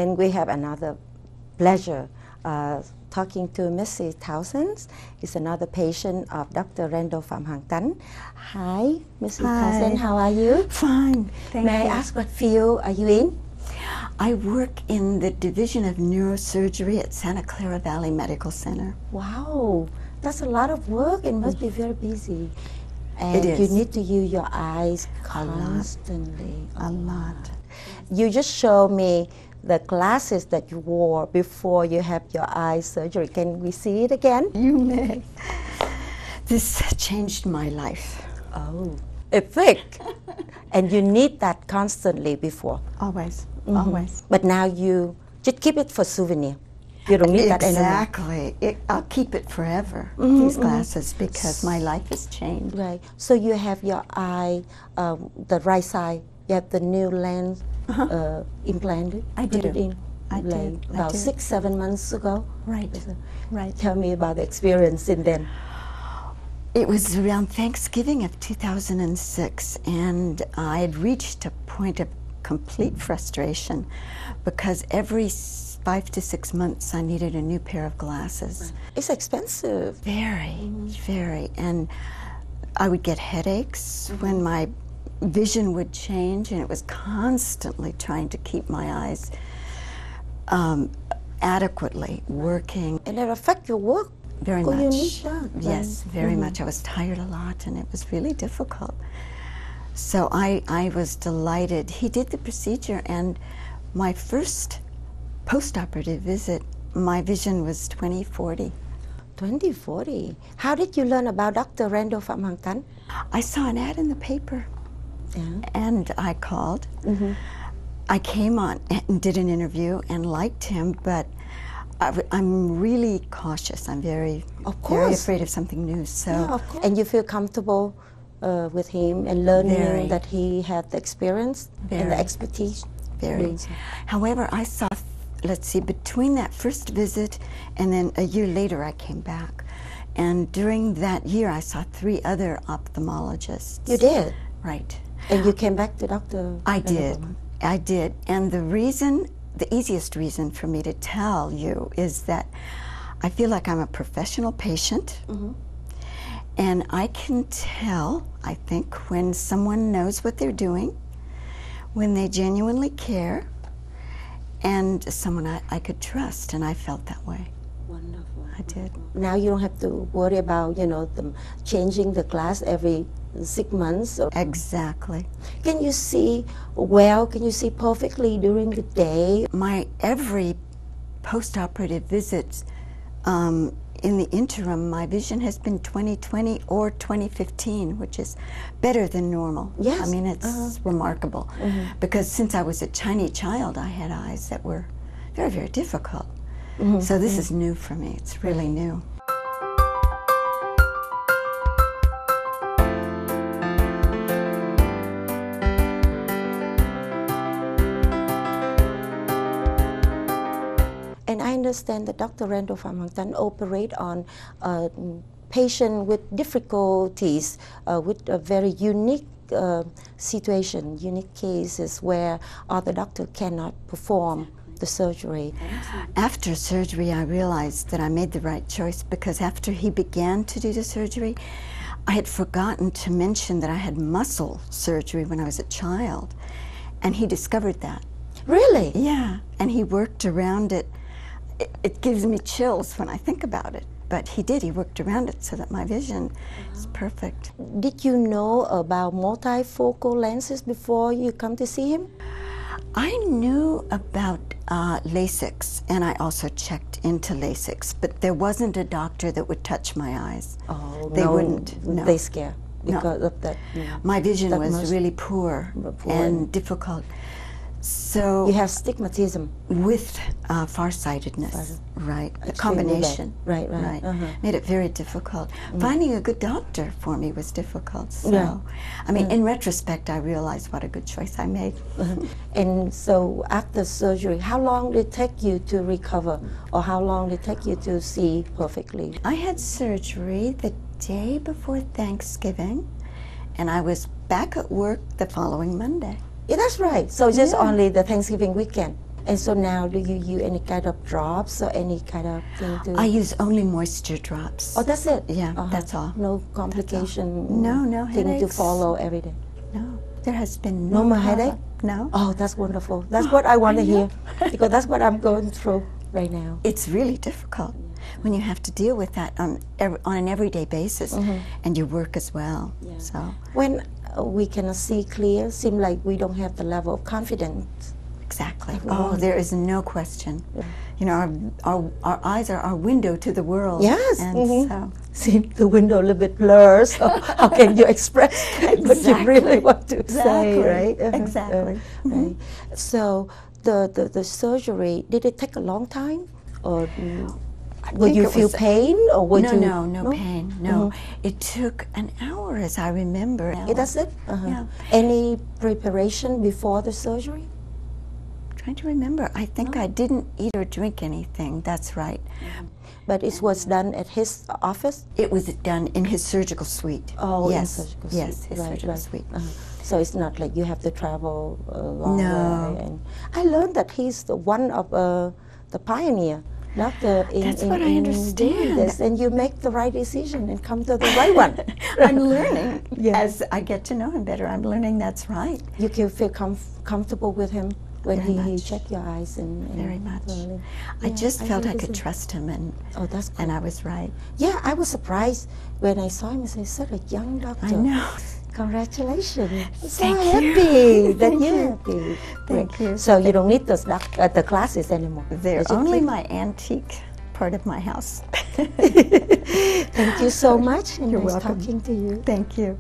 And we have another pleasure talking to Mrs. Townsend. Is another patient of Dr. Randall Pham Hang Tan. Hi, Mrs. Townsend, how are you? Fine, thank you. May I ask what field are you in? I work in the Division of Neurosurgery at Santa Clara Valley Medical Center. Wow, that's a lot of work. It must be very busy. And It is. you need to use your eyes constantly. A lot. You just showed me the glasses that you wore before you have your eye surgery. Can we see it again? You may. This changed my life. Oh, epic. And you need that constantly before. Always, Mm-hmm. always. But now you just keep it for souvenir. You don't need that anymore. Exactly. I'll keep it forever, these glasses, because my life has changed. Right. So you have your eye, the right side, you have the new lens implanted? I put do. it in? I like do. about 6-7 months ago? Right, right. Tell me about the experience since then. It was around Thanksgiving of 2006, and I had reached a point of complete frustration because every 5 to 6 months I needed a new pair of glasses. It's expensive. Very, very. And I would get headaches when my vision would change, and it was constantly trying to keep my eyes adequately working. And it affects your work. Very You need much. that, Yes, very much. I was tired a lot, and it was really difficult. So I was delighted. He did the procedure, and my first post-operative visit, my vision was 20/40. 20/40. How did you learn about Dr. Randall Pham Hang Tan? I saw an ad in the paper, and I called. I came on and did an interview and liked him, but I'm really cautious. I'm very afraid of something new. So, of course. And you feel comfortable with him and learning that he had the experience and the expertise? Very. However, I saw, let's see, between that first visit and then a year later I came back. And during that year I saw 3 other ophthalmologists. You did? Right. And you came back to Dr. I did. I did. And the reason, the easiest reason for me to tell you is that I feel like I'm a professional patient. And I can tell, I think, when someone knows what they're doing, when they genuinely care, and someone I could trust, and I felt that way. Wonderful. I did. Now you don't have to worry about, them changing the glass every 6 months. Exactly. Can you see well? Can you see perfectly during the day? My every post-operative visit, in the interim, my vision has been 20/20 or 20/15, which is better than normal. Yes. I mean, it's remarkable. Because since I was a tiny child, I had eyes that were very, very difficult. So this is new for me. It's really new. And I understand that Dr. Randall Pham Hang Tan operate on patients with difficulties, with a very unique situation, unique cases where other doctor cannot perform the surgery. After surgery, I realized that I made the right choice, because after he began to do the surgery, I had forgotten to mention that I had muscle surgery when I was a child, and he discovered that. Really? Yeah, and he worked around it. It gives me chills when I think about it, but he did. He worked around it so that my vision is perfect. Did you know about multifocal lenses before you come to see him? I knew about LASIK, and I also checked into LASIK, but there wasn't a doctor that would touch my eyes. Oh, They wouldn't. No. They scare because of that. My vision was really poor and difficult. So you have stigmatism with farsightedness, right? The combination, right. Made it very difficult. Finding a good doctor for me was difficult. So, I mean, in retrospect, I realized what a good choice I made. And so, after surgery, how long did it take you to recover, or how long did it take you to see perfectly? I had surgery the day before Thanksgiving, and I was back at work the following Monday. Yeah, that's right. So just only the Thanksgiving weekend. And so now, do you use any kind of drops or any kind of thing to? I use only moisture drops. Oh, that's it. Yeah, that's all. No complication. No thing headaches. to follow every day. No, there has been No more problem. headache? No. Oh, that's wonderful. That's what I want to hear, because that's what I'm going through right now. It's really difficult when you have to deal with that on an everyday basis, and your work as well. Yeah. So When we can see clear, seem like we don't have the level of confidence. exactly. Oh, there is no question. You know, our eyes are our window to the world. Yes. And so See, the window a little bit blurs. So how can you express what you really want to say, right? Exactly. Right. So the surgery, did it take a long time, or will you feel pain, or would you? No pain. No, it took an hour, as I remember. That's it. Yeah. Any preparation before the surgery? Trying to remember. I think I didn't eat or drink anything. That's right. But it was done at his office? It was done in his surgical suite. Oh, yes. in surgical suite. Yes, his surgical suite. So it's not like you have to travel a long No. way. And I learned that he's one of the pioneer doctor in That's what I doing understand. this, and you make the right decision and come to the right one. I'm learning Yeah. as I get to know him better. I'm learning that's right. You can feel comfortable with him when Very he much. checked your eyes and Very much. thoroughly. I Yeah, just felt I think could it's trust him, and Oh, that's cool. and I was right. Yeah, I was surprised when I saw him. I said, such a young doctor. I know. Congratulations. I'm so Thank you. happy that Thank you're you. happy. Thank Great. you. So you don't need the classes anymore. They're Did you only keep- my antique part of my house. Thank you so much. And You're nice welcome. talking to you. Thank you.